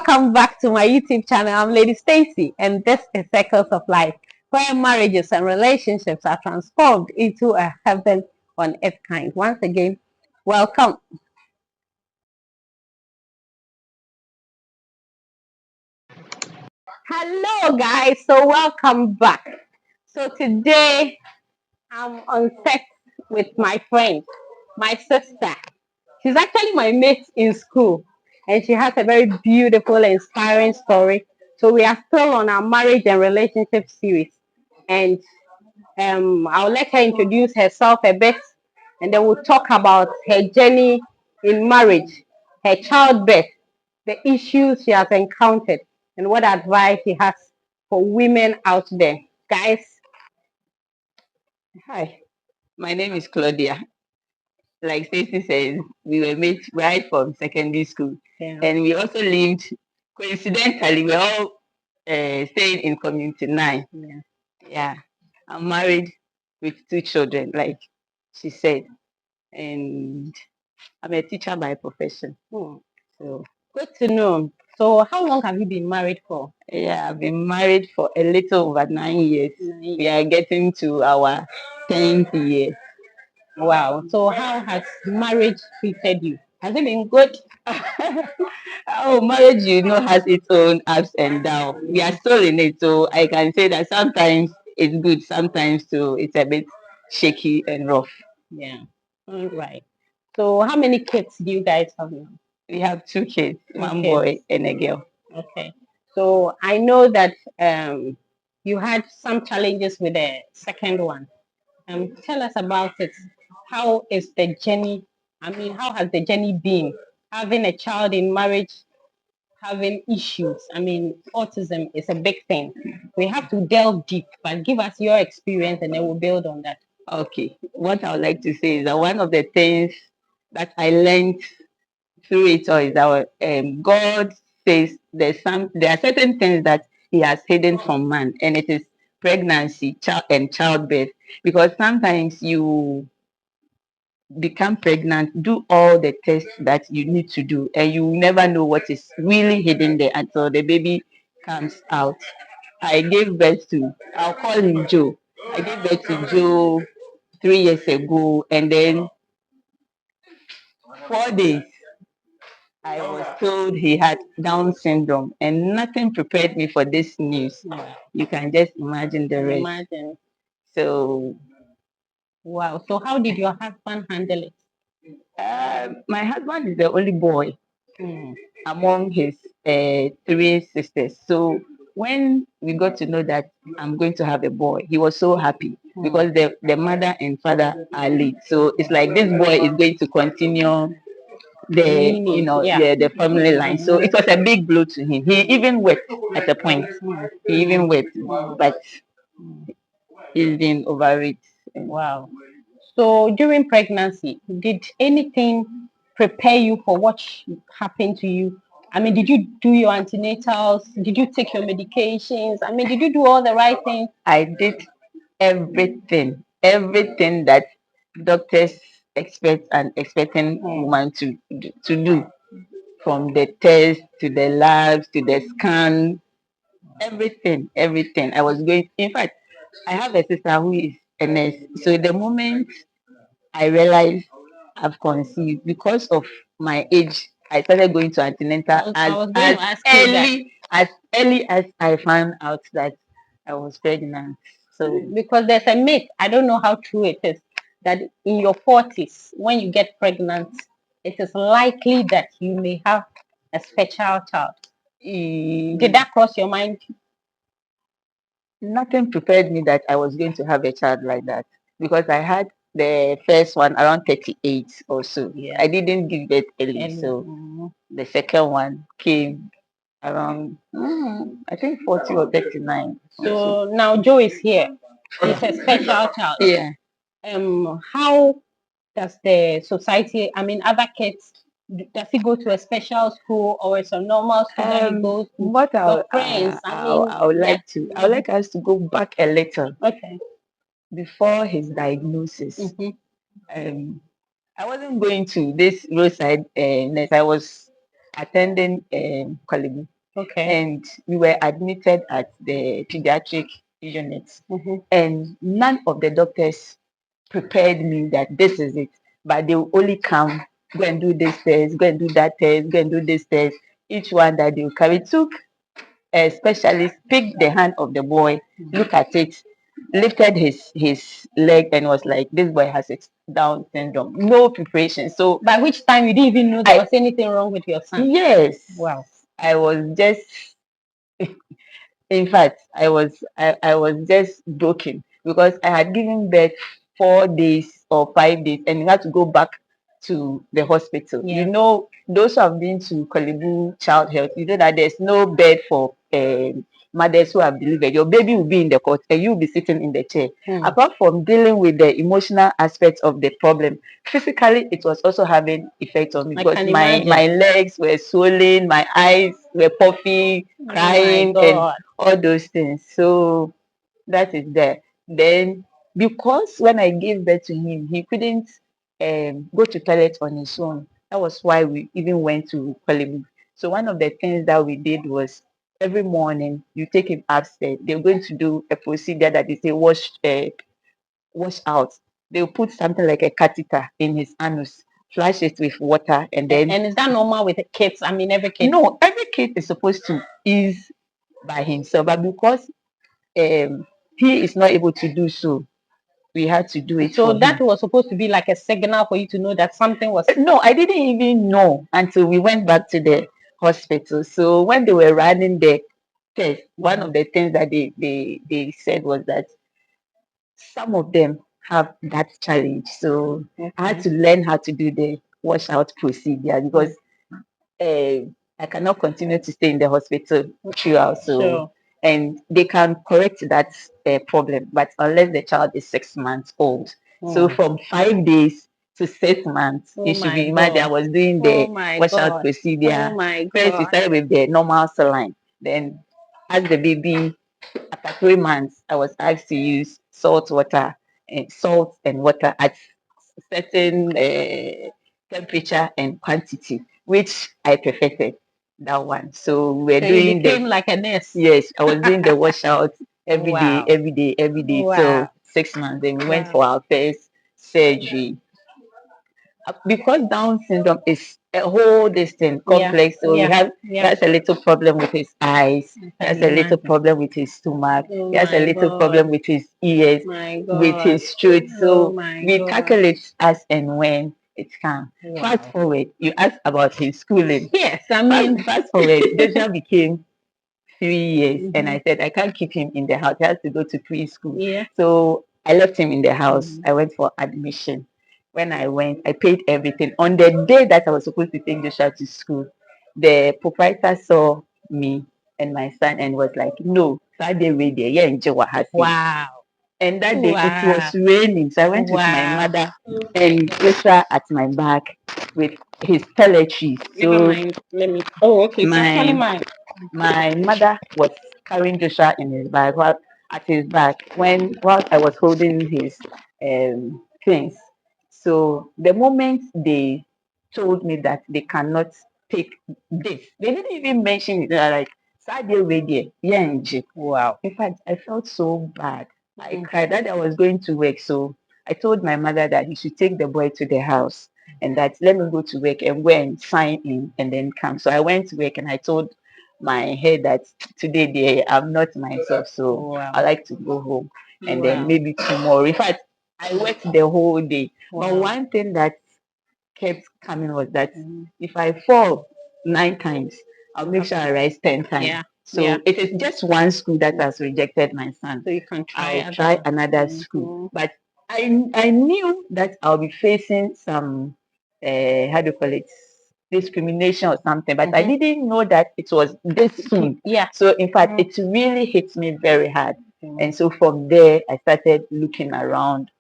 welcome back to my YouTube channel. I'm Lady Stacy, and this is Circles of Life, where marriages and relationships are transformed into a heaven on earth kind. Once again, welcome. Hello, guys. So welcome back. So today I'm on set with my friend, my sister. She's actually my mate in school, and she has a very beautiful, inspiring story. So we are still on our marriage and relationship series, and I'll let her introduce herself a bit, and then we'll talk about her journey in marriage, her childbirth, the issues she has encountered, and what advice she has for women out there. Guys, Hi, my name is Claudia. Like Stacey says, we were mates right from secondary school, yeah. and we also lived. Coincidentally, we're all staying in Community 9. Yeah. Yeah, I'm married with 2 children, like she said, and I'm a teacher by profession. So Good to know. So how long have you been married for? yeah, I've been married for a little over 9 years. We are getting to our 10th year. Wow. So how has marriage treated you? Has it been good? Oh, marriage, has its own ups and downs. We are still in it, so I can say that sometimes it's good, sometimes too it's a bit shaky and rough. Yeah. All right. So how many kids do you guys have now? We have 2 kids, one kids. boy and a girl. Okay. So I know that you had some challenges with the second one. Tell us about it. How is the journey? I mean, how has the journey been? Having a child in marriage, having issues. I mean, autism is a big thing. We have to delve deep, but give us your experience and then we'll build on that. Okay, what I would like to say is that one of the things that I learned through it all is that God says there are certain things that He has hidden from man, and it is pregnancy, and childbirth. Because sometimes you become pregnant, do all the tests that you need to do, and you never know what is really hidden there until the baby comes out. I gave birth to, I'll call him Joe. I gave birth to Joe 3 years ago, and then 4 days I was told he had Down syndrome, and nothing prepared me for this news. You can just imagine the rest. Imagine. So, wow. So how did your husband handle it? my husband is the only boy among his 3 sisters. So when we got to know that I'm going to have a boy, he was so happy because the mother and father are late. So it's like this boy is going to continue the family line. So it was a big blow to him. He even wept at a point. He even wept, but he's been over it. Wow. So during pregnancy, did anything prepare you for what happened to you? I mean, did you do your antenatals? Did you take your medications? I mean, did you do all the right things? I did everything that doctors expect an expecting woman to do, from the test to the labs to the scan, everything. I was going. In fact, I have a sister who is a nurse. So the moment I realized I've conceived, because of my age, I started going to antenatal as early as I found out that I was pregnant. So because there's a myth, I don't know how true it is, that in your 40s, when you get pregnant, it is likely that you may have a special child. Did that cross your mind? Nothing prepared me that I was going to have a child like that, because I had the first one around 38 or so. Yeah. I didn't give birth early, so the second one came around I think 40 or 39. So now Joe is here. He's a special child. Yeah. How does the society, I mean, other kids, does he go to a special school or it's a normal school that he goes to? What friends? I would like us to go back a little. Okay. Before his diagnosis. I wasn't going to this roadside nurse. I was attending Okay. and we were admitted at the pediatric unit. And none of the doctors prepared me that this is it, but they will only come, go and do this test, go and do that test, go and do this test. Each one that they will carry took a specialist, picked the hand of the boy, look at it, lifted his leg, and was like, "This boy has a Down syndrome." No preparation. So By which time you didn't even know there was anything wrong with your son? Yes. Wow. I was just in fact, I was just broken because I had given birth 4 days or 5 days and you had to go back to the hospital. Yeah. You know, those who have been to Kolibu Child Health, you know that there's no bed for mothers who have delivered. Your baby will be in the cot and you'll be sitting in the chair. Apart from dealing with the emotional aspects of the problem, physically it was also having effect on me I because can my imagine. legs were swollen, my eyes were puffy, Oh my crying, and God. all those things. So that is there. Then because when I gave birth to him, he couldn't go to toilet on his own. That was why we even went to Kwalibu. So one of the things that we did was every morning you take him upstairs. They're going to do a procedure that they say wash out. They'll put something like a catheter in his anus, flush it with water, and then And is that normal with the kids? I mean, every kid. no, every kid is supposed to ease by himself, but because he is not able to do so, we had to do it So for that him. was supposed to be like a signal for you to know that something was. No, I didn't even know until we went back to the hospital. So when they were running the test, one of the things that they said was that some of them have that challenge. So I had to learn how to do the washout procedure because I cannot continue to stay in the hospital throughout. So, Sure. and they can correct that problem, but unless the child is 6 months old. So from 5 days to 6 months, Oh you should my be imagine I God. was doing Oh the my washout God. procedure. Oh my First, we God. started with the normal saline. Then, as the baby, after 3 months, I was asked to use salt and water at certain temperature and quantity, which I perfected that one. So we're So you doing became like a nurse. yes, I was doing the washout every day, Wow. every day, every day till Wow. 6 months. Then we went Wow. for our first surgery. Because Down syndrome is a whole distinct Yeah. complex. So Yeah. he Yeah. has a little problem with his eyes, he I has can a little imagine. problem with his stomach, Oh he has a my little God. problem with his ears, My with God. his throat. Oh So my we God. tackle it as and when it comes. Fast Wow. forward, you asked about his schooling. Yes, I mean, Fast forward, Joshua became 3 years, and I said I can't keep him in the house. He has to go to preschool. yeah. So I left him in the house. I went for admission. When I went, I paid everything. On the day that I was supposed to take Joshua to school, the proprietor saw me and my son and was like, "No, Friday radio, yeah, enjoy what has Wow. and that day it Wow. was raining. So I went with my Wow. mother and Joshua at my back with his toiletries. Never So mind. Let me. Oh, okay. It's actually my mine. my mother was carrying Joshua in his bag while at his back while I was holding his things. So the moment they told me that they cannot take this, they didn't even mention it. They were like, Sadia radio, yeah, Wow. in fact, I felt so bad. I cried that I was going to work. So I told my mother that he should take the boy to the house and that let me go to work and go and sign in and then come. So I went to work and I told my head that today I'm not myself. So Wow. I like to go home and then Wow. maybe tomorrow. In fact, I worked the whole day. But Wow. one thing that kept coming was that if I fall 9 times, I'll make sure I rise 10 times. Yeah. So Yeah. it is just one school that has rejected my son. So you can try I'll try other. another school. But I knew that I'll be facing some how do you call it, discrimination or something, but I didn't know that it was this soon. Yeah. So in fact, it really hit me very hard. And so from there, I started looking around.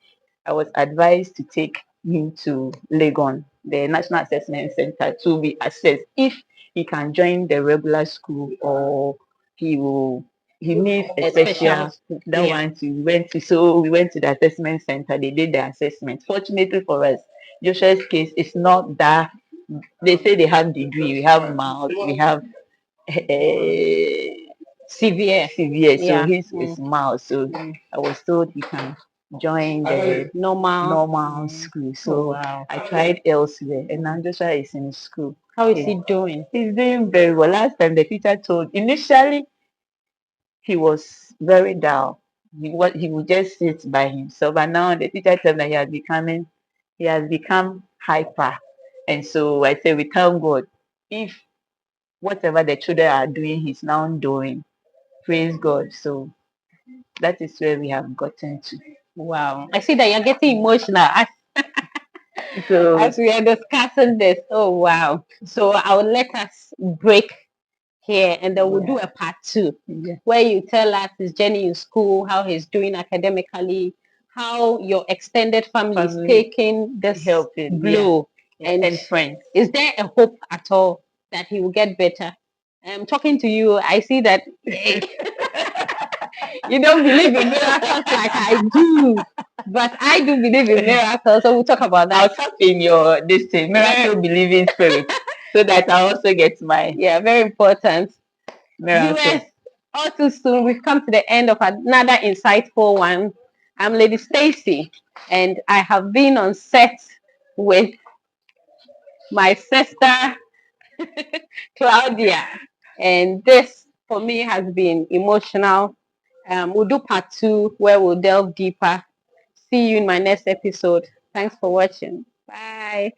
I was advised to take him to Legon, the National Assessment Center, to be assessed if he can join the regular school or he needs a special school. that Yeah. one to went to. So we went to the assessment center. They did the assessment. Fortunately for us, Joshua's case is not that. They say they have degree, we have mouth, we have Severe. severe, so Yeah. his is mild. So I was told he can join the Normal. normal school. Oh, So wow. I tried elsewhere, and now Joshua is in school. How is he doing? He's doing very well. Last time the teacher told, initially he was very dull. He would just sit by himself, and now the teacher told that he has become hyper. And so I say we thank God if whatever the children are doing, he's now doing. Praise God. So that is where we have gotten to. Wow. I see that you're getting emotional So as we are discussing this. Oh, wow. So I'll let us break here and then we'll do a part 2 where you tell us his journey in school, how he's doing academically, how your extended family is taking this helping, blow, and friends. is there a hope at all that he will get better? I'm talking to you. I see that you don't believe in miracles like I do, but I do believe in miracles. So we'll talk about that. I'll tap in your this thing, miracle believing spirit, so that I also get my very important. miracle. Viewers, all too soon, we've come to the end of another insightful one. I'm Lady Stacy, and I have been on set with my sister Claudia, and this for me has been emotional. We'll do part 2 where we'll delve deeper. See you in my next episode. Thanks for watching. Bye.